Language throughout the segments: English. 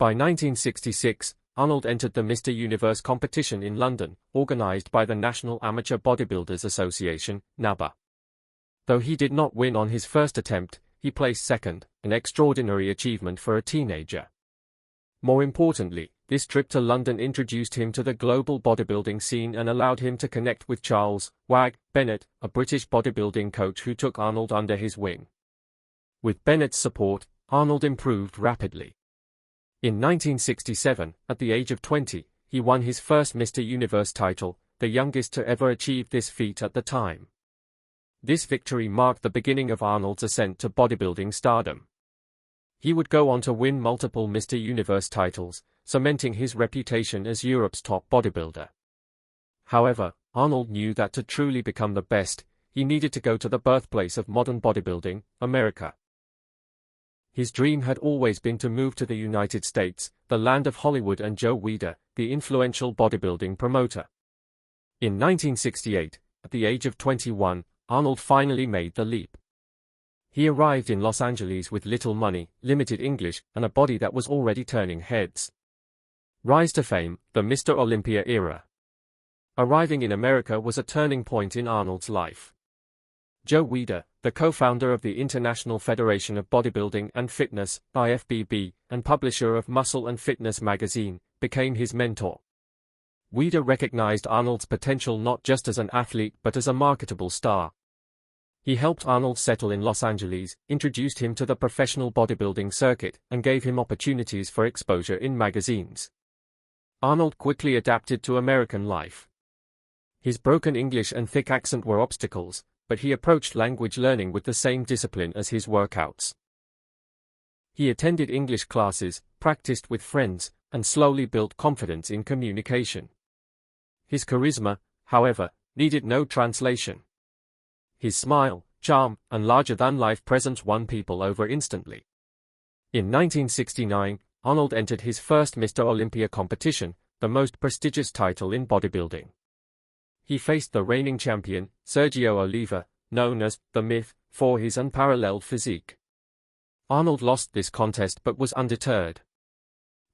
By 1966, Arnold entered the Mr. Universe competition in London, organised by the National Amateur Bodybuilders Association, NABA. Though he did not win on his first attempt, he placed second, an extraordinary achievement for a teenager. More importantly, this trip to London introduced him to the global bodybuilding scene and allowed him to connect with Charles "Wag" Bennett, a British bodybuilding coach who took Arnold under his wing. With Bennett's support, Arnold improved rapidly. In 1967, at the age of 20, he won his first Mr. Universe title, the youngest to ever achieve this feat at the time. This victory marked the beginning of Arnold's ascent to bodybuilding stardom. He would go on to win multiple Mr. Universe titles, cementing his reputation as Europe's top bodybuilder. However, Arnold knew that to truly become the best, he needed to go to the birthplace of modern bodybuilding, America. His dream had always been to move to the United States, the land of Hollywood and Joe Weider, the influential bodybuilding promoter. In 1968, at the age of 21, Arnold finally made the leap. He arrived in Los Angeles with little money, limited English, and a body that was already turning heads. Rise to fame, the Mr. Olympia era. Arriving in America was a turning point in Arnold's life. Joe Weider, the co-founder of the International Federation of Bodybuilding and Fitness, IFBB, and publisher of Muscle and Fitness magazine, became his mentor. Weider recognized Arnold's potential not just as an athlete but as a marketable star. He helped Arnold settle in Los Angeles, introduced him to the professional bodybuilding circuit, and gave him opportunities for exposure in magazines. Arnold quickly adapted to American life. His broken English and thick accent were obstacles, but he approached language learning with the same discipline as his workouts. He attended English classes, practiced with friends, and slowly built confidence in communication. His charisma, however, needed no translation. His smile, charm, and larger-than-life presence won people over instantly. In 1969, Arnold entered his first Mr. Olympia competition, the most prestigious title in bodybuilding. He faced the reigning champion, Sergio Oliva, known as the Myth, for his unparalleled physique. Arnold lost this contest but was undeterred.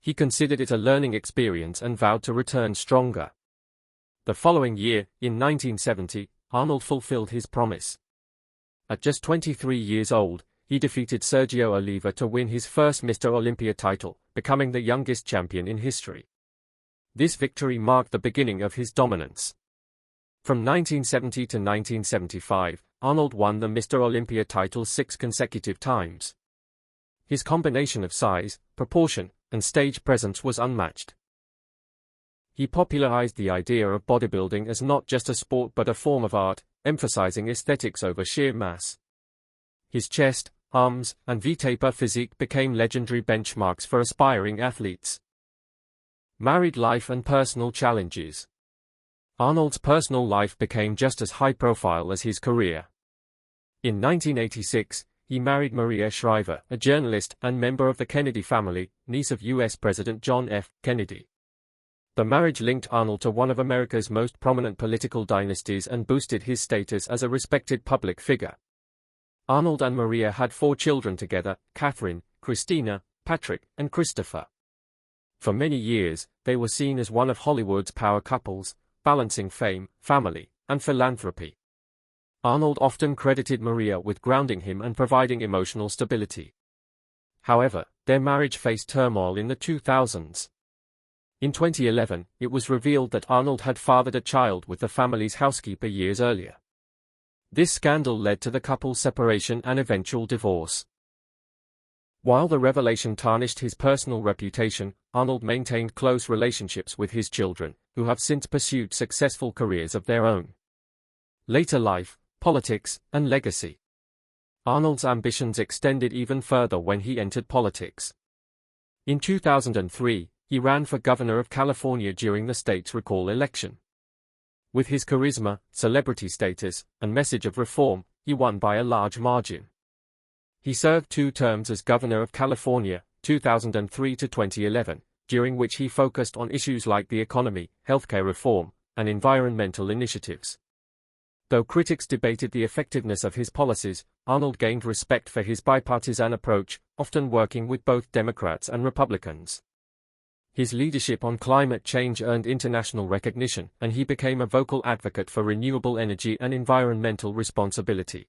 He considered it a learning experience and vowed to return stronger. The following year, in 1970, Arnold fulfilled his promise. At just 23 years old, he defeated Sergio Oliva to win his first Mr. Olympia title, becoming the youngest champion in history. This victory marked the beginning of his dominance. From 1970 to 1975, Arnold won the Mr. Olympia title 6 consecutive times. His combination of size, proportion, and stage presence was unmatched. He popularized the idea of bodybuilding as not just a sport but a form of art, emphasizing aesthetics over sheer mass. His chest, arms, and V-taper physique became legendary benchmarks for aspiring athletes. Married life and personal challenges. Arnold's personal life became just as high-profile as his career. In 1986, he married Maria Shriver, a journalist and member of the Kennedy family, niece of U.S. President John F. Kennedy. The marriage linked Arnold to one of America's most prominent political dynasties and boosted his status as a respected public figure. Arnold and Maria had 4 children together: Catherine, Christina, Patrick, and Christopher. For many years, they were seen as one of Hollywood's power couples, balancing fame, family, and philanthropy. Arnold often credited Maria with grounding him and providing emotional stability. However, their marriage faced turmoil in the 2000s. In 2011, it was revealed that Arnold had fathered a child with the family's housekeeper years earlier. This scandal led to the couple's separation and eventual divorce. While the revelation tarnished his personal reputation, Arnold maintained close relationships with his children, who have since pursued successful careers of their own. Later life, politics, and legacy. Arnold's ambitions extended even further when he entered politics. In 2003, he ran for governor of California during the state's recall election. With his charisma, celebrity status, and message of reform, he won by a large margin. He served 2 terms as governor of California, 2003 to 2011, during which he focused on issues like the economy, healthcare reform, and environmental initiatives. Though critics debated the effectiveness of his policies, Arnold gained respect for his bipartisan approach, often working with both Democrats and Republicans. His leadership on climate change earned international recognition, and he became a vocal advocate for renewable energy and environmental responsibility.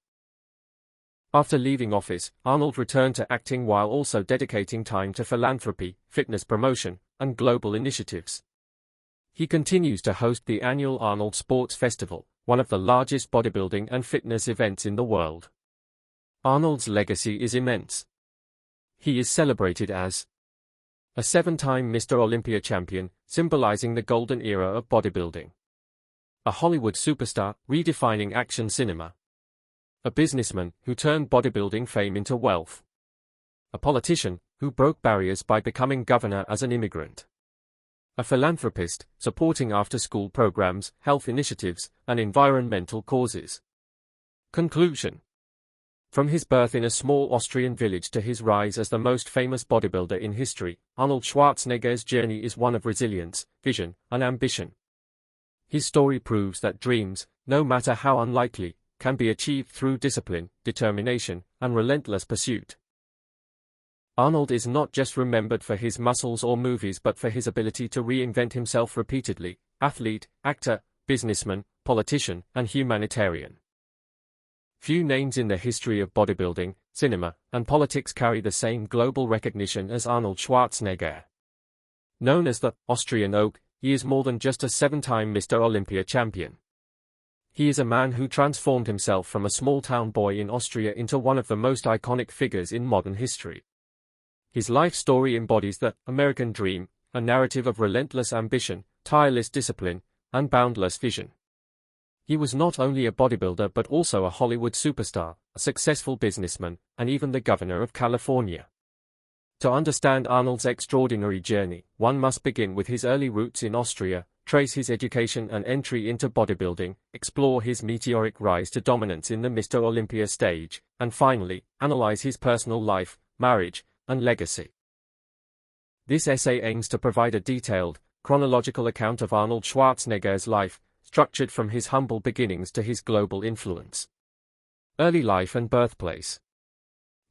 After leaving office, Arnold returned to acting while also dedicating time to philanthropy, fitness promotion, and global initiatives. He continues to host the annual Arnold Sports Festival, one of the largest bodybuilding and fitness events in the world. Arnold's legacy is immense. He is celebrated as a 7-time Mr. Olympia champion, symbolizing the golden era of bodybuilding. A Hollywood superstar, redefining action cinema. A businessman who turned bodybuilding fame into wealth. A politician who broke barriers by becoming governor as an immigrant. A philanthropist, supporting after-school programs, health initiatives, and environmental causes. Conclusion. From his birth in a small Austrian village to his rise as the most famous bodybuilder in history, Arnold Schwarzenegger's journey is one of resilience, vision, and ambition. His story proves that dreams, no matter how unlikely, can be achieved through discipline, determination, and relentless pursuit. Arnold is not just remembered for his muscles or movies but for his ability to reinvent himself repeatedly: athlete, actor, businessman, politician, and humanitarian. Few names in the history of bodybuilding, cinema, and politics carry the same global recognition as Arnold Schwarzenegger. Known as the Austrian Oak, he is more than just a 7-time Mr. Olympia champion. He is a man who transformed himself from a small-town boy in Austria into one of the most iconic figures in modern history. His life story embodies the American dream, a narrative of relentless ambition, tireless discipline, and boundless vision. He was not only a bodybuilder but also a Hollywood superstar, a successful businessman, and even the governor of California. To understand Arnold's extraordinary journey, one must begin with his early roots in Austria, trace his education and entry into bodybuilding, explore his meteoric rise to dominance in the Mr. Olympia stage, and finally, analyze his personal life, marriage, and legacy. This essay aims to provide a detailed, chronological account of Arnold Schwarzenegger's life, structured from his humble beginnings to his global influence. Early life and birthplace.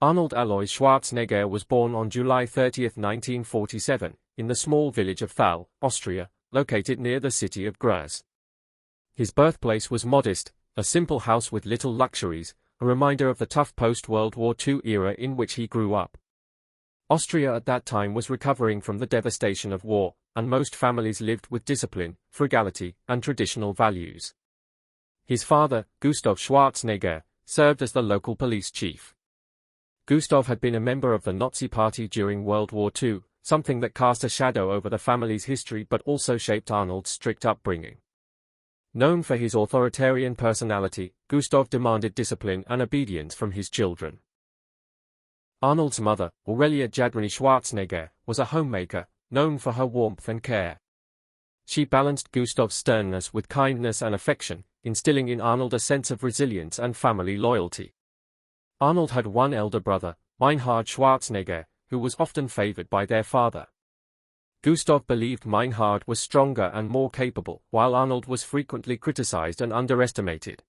Arnold Alois Schwarzenegger was born on July 30, 1947, in the small village of Thal, Austria, located near the city of Graz. His birthplace was modest, a simple house with little luxuries, a reminder of the tough post-World War II era in which he grew up. Austria at that time was recovering from the devastation of war, and most families lived with discipline, frugality, and traditional values. His father, Gustav Schwarzenegger, served as the local police chief. Gustav had been a member of the Nazi Party during World War II, something that cast a shadow over the family's history but also shaped Arnold's strict upbringing. Known for his authoritarian personality, Gustav demanded discipline and obedience from his children. Arnold's mother, Aurelia Jadrony Schwarzenegger, was a homemaker, known for her warmth and care. She balanced Gustav's sternness with kindness and affection, instilling in Arnold a sense of resilience and family loyalty. Arnold had one elder brother, Meinhard Schwarzenegger, who was often favored by their father. Gustav believed Meinhard was stronger and more capable, while Arnold was frequently criticized and underestimated.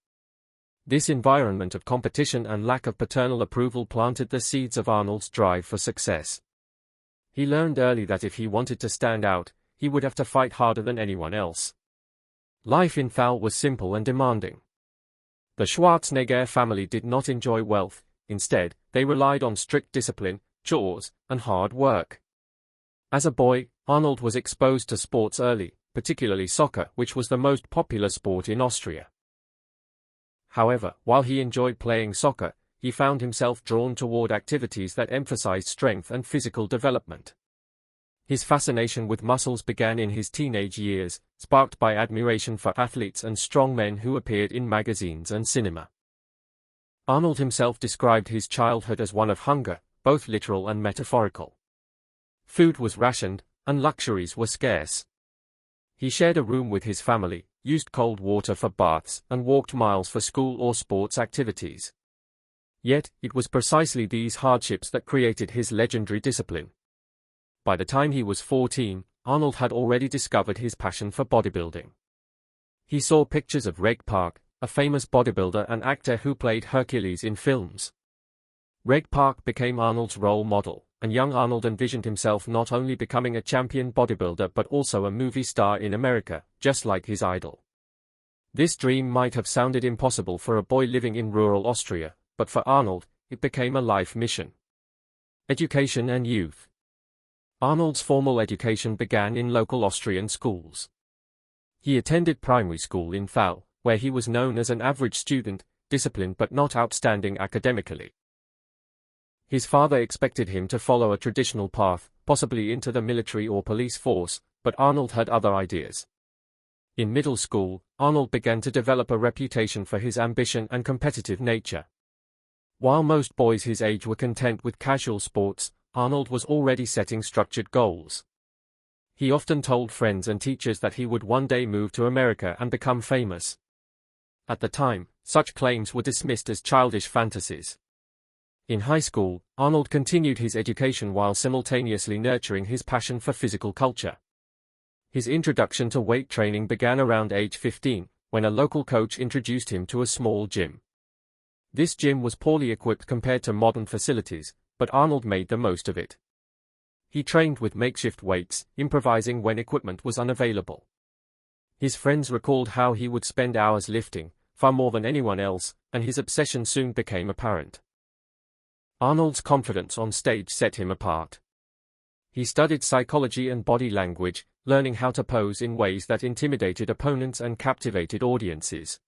This environment of competition and lack of paternal approval planted the seeds of Arnold's drive for success. He learned early that if he wanted to stand out, he would have to fight harder than anyone else. Life in Thal was simple and demanding. The Schwarzenegger family did not enjoy wealth; instead, they relied on strict discipline, chores, and hard work. As a boy, Arnold was exposed to sports early, particularly soccer, which was the most popular sport in Austria. However, while he enjoyed playing soccer, he found himself drawn toward activities that emphasized strength and physical development. His fascination with muscles began in his teenage years, sparked by admiration for athletes and strong men who appeared in magazines and cinema. Arnold himself described his childhood as one of hunger, both literal and metaphorical. Food was rationed, and luxuries were scarce. He shared a room with his family, used cold water for baths, and walked miles for school or sports activities. Yet, it was precisely these hardships that created his legendary discipline. By the time he was 14, Arnold had already discovered his passion for bodybuilding. He saw pictures of Reg Park, a famous bodybuilder and actor who played Hercules in films. Reg Park became Arnold's role model, and young Arnold envisioned himself not only becoming a champion bodybuilder but also a movie star in America, just like his idol. This dream might have sounded impossible for a boy living in rural Austria, but for Arnold, it became a life mission. Education and youth. Arnold's formal education began in local Austrian schools. He attended primary school in Thal, where he was known as an average student, disciplined but not outstanding academically. His father expected him to follow a traditional path, possibly into the military or police force, but Arnold had other ideas. In middle school, Arnold began to develop a reputation for his ambition and competitive nature. While most boys his age were content with casual sports, Arnold was already setting structured goals. He often told friends and teachers that he would one day move to America and become famous. At the time, such claims were dismissed as childish fantasies. In high school, Arnold continued his education while simultaneously nurturing his passion for physical culture. His introduction to weight training began around age 15, when a local coach introduced him to a small gym. This gym was poorly equipped compared to modern facilities, but Arnold made the most of it. He trained with makeshift weights, improvising when equipment was unavailable. His friends recalled how he would spend hours lifting, far more than anyone else, and his obsession soon became apparent. Arnold's confidence on stage set him apart. He studied psychology and body language, learning how to pose in ways that intimidated opponents and captivated audiences.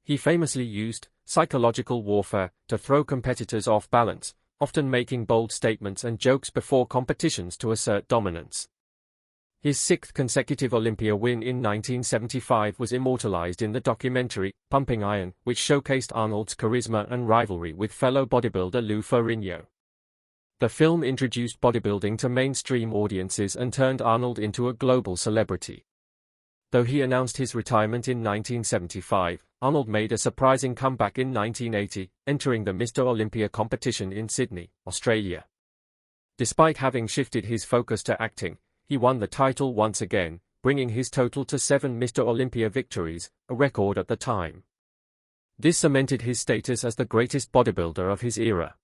He famously used psychological warfare to throw competitors off balance, often making bold statements and jokes before competitions to assert dominance. His sixth consecutive Olympia win in 1975 was immortalized in the documentary, Pumping Iron, which showcased Arnold's charisma and rivalry with fellow bodybuilder Lou Ferrigno. The film introduced bodybuilding to mainstream audiences and turned Arnold into a global celebrity. Though he announced his retirement in 1975, Arnold made a surprising comeback in 1980, entering the Mr. Olympia competition in Sydney, Australia. Despite having shifted his focus to acting, he won the title once again, bringing his total to 7 Mr. Olympia victories, a record at the time. This cemented his status as the greatest bodybuilder of his era.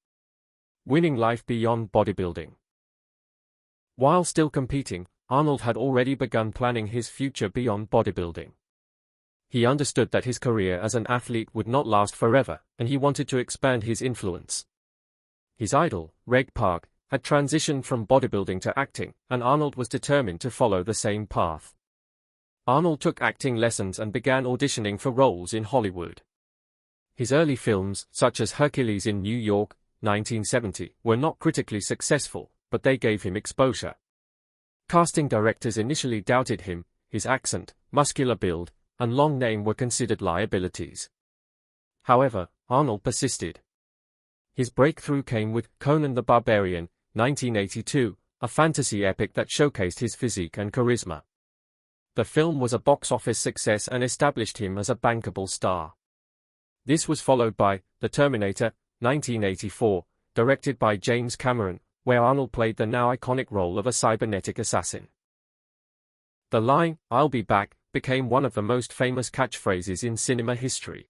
Winning life beyond bodybuilding. While still competing, Arnold had already begun planning his future beyond bodybuilding. He understood that his career as an athlete would not last forever, and he wanted to expand his influence. His idol, Reg Park, had transitioned from bodybuilding to acting, and Arnold was determined to follow the same path. Arnold took acting lessons and began auditioning for roles in Hollywood. His early films, such as Hercules in New York, 1970, were not critically successful, but they gave him exposure. Casting directors initially doubted him. His accent, muscular build, and long name were considered liabilities. However, Arnold persisted. His breakthrough came with Conan the Barbarian, 1982, a fantasy epic that showcased his physique and charisma. The film was a box office success and established him as a bankable star. This was followed by The Terminator, 1984, directed by James Cameron, where Arnold played the now iconic role of a cybernetic assassin. The line, "I'll be back," became one of the most famous catchphrases in cinema history.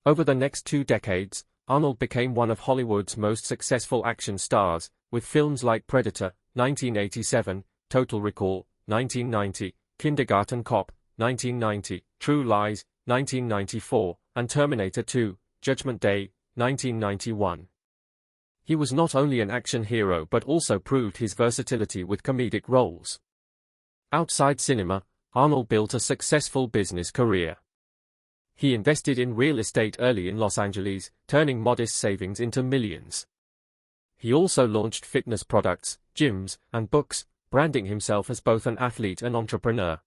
Over the next 2 decades, Arnold became one of Hollywood's most successful action stars, with films like Predator, 1987, Total Recall, 1990, Kindergarten Cop, 1990, True Lies, 1994, and Terminator 2, Judgment Day, 1991. He was not only an action hero but also proved his versatility with comedic roles. Outside cinema, Arnold built a successful business career. He invested in real estate early in Los Angeles, turning modest savings into millions. He also launched fitness products, gyms, and books, branding himself as both an athlete and entrepreneur.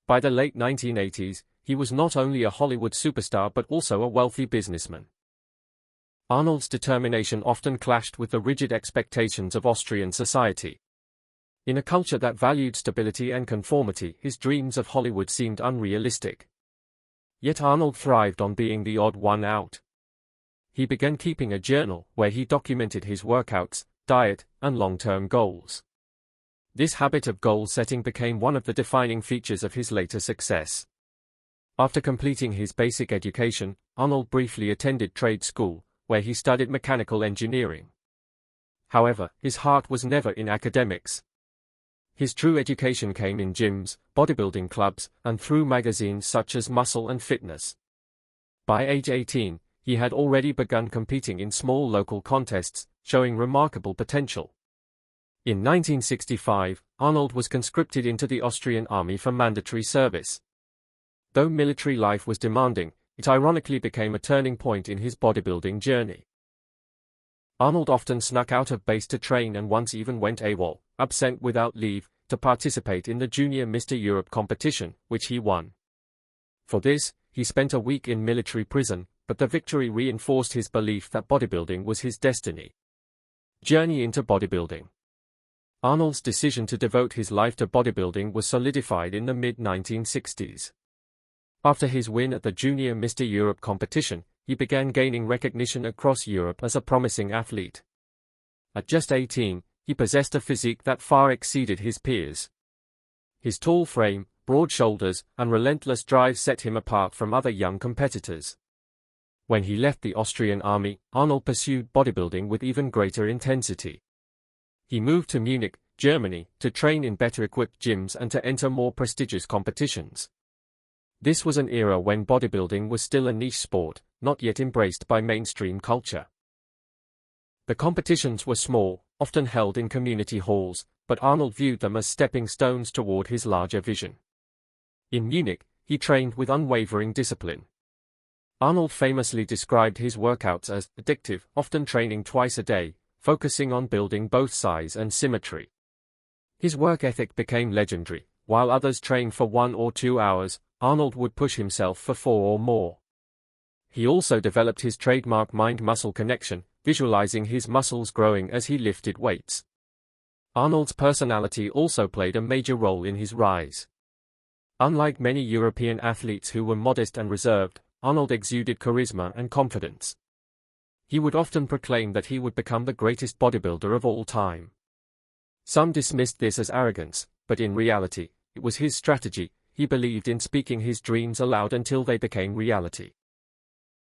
By the late 1980s, he was not only a Hollywood superstar but also a wealthy businessman. Arnold's determination often clashed with the rigid expectations of Austrian society. In a culture that valued stability and conformity, his dreams of Hollywood seemed unrealistic. Yet Arnold thrived on being the odd one out. He began keeping a journal where he documented his workouts, diet, and long-term goals. This habit of goal-setting became one of the defining features of his later success. After completing his basic education, Arnold briefly attended trade school, where he studied mechanical engineering. However, his heart was never in academics. His true education came in gyms, bodybuilding clubs, and through magazines such as Muscle and Fitness. By age 18, he had already begun competing in small local contests, showing remarkable potential. In 1965, Arnold was conscripted into the Austrian army for mandatory service. Though military life was demanding, it ironically became a turning point in his bodybuilding journey. Arnold often snuck out of base to train and once even went AWOL, absent without leave, to participate in the Junior Mr. Europe competition, which he won. For this, he spent a week in military prison, but the victory reinforced his belief that bodybuilding was his destiny. Journey into bodybuilding. Arnold's decision to devote his life to bodybuilding was solidified in the mid-1960s. After his win at the Junior Mr. Europe competition, he began gaining recognition across Europe as a promising athlete. At just 18, he possessed a physique that far exceeded his peers. His tall frame, broad shoulders, and relentless drive set him apart from other young competitors. When he left the Austrian army, Arnold pursued bodybuilding with even greater intensity. He moved to Munich, Germany, to train in better-equipped gyms and to enter more prestigious competitions. This was an era when bodybuilding was still a niche sport, not yet embraced by mainstream culture. The competitions were small, often held in community halls, but Arnold viewed them as stepping stones toward his larger vision. In Munich, he trained with unwavering discipline. Arnold famously described his workouts as addictive, often training twice a day, focusing on building both size and symmetry. His work ethic became legendary. While others trained for 1 or 2 hours, Arnold would push himself for 4 or more. He also developed his trademark mind-muscle connection, visualizing his muscles growing as he lifted weights. Arnold's personality also played a major role in his rise. Unlike many European athletes who were modest and reserved, Arnold exuded charisma and confidence. He would often proclaim that he would become the greatest bodybuilder of all time. Some dismissed this as arrogance, but in reality, it was his strategy. He believed in speaking his dreams aloud until they became reality.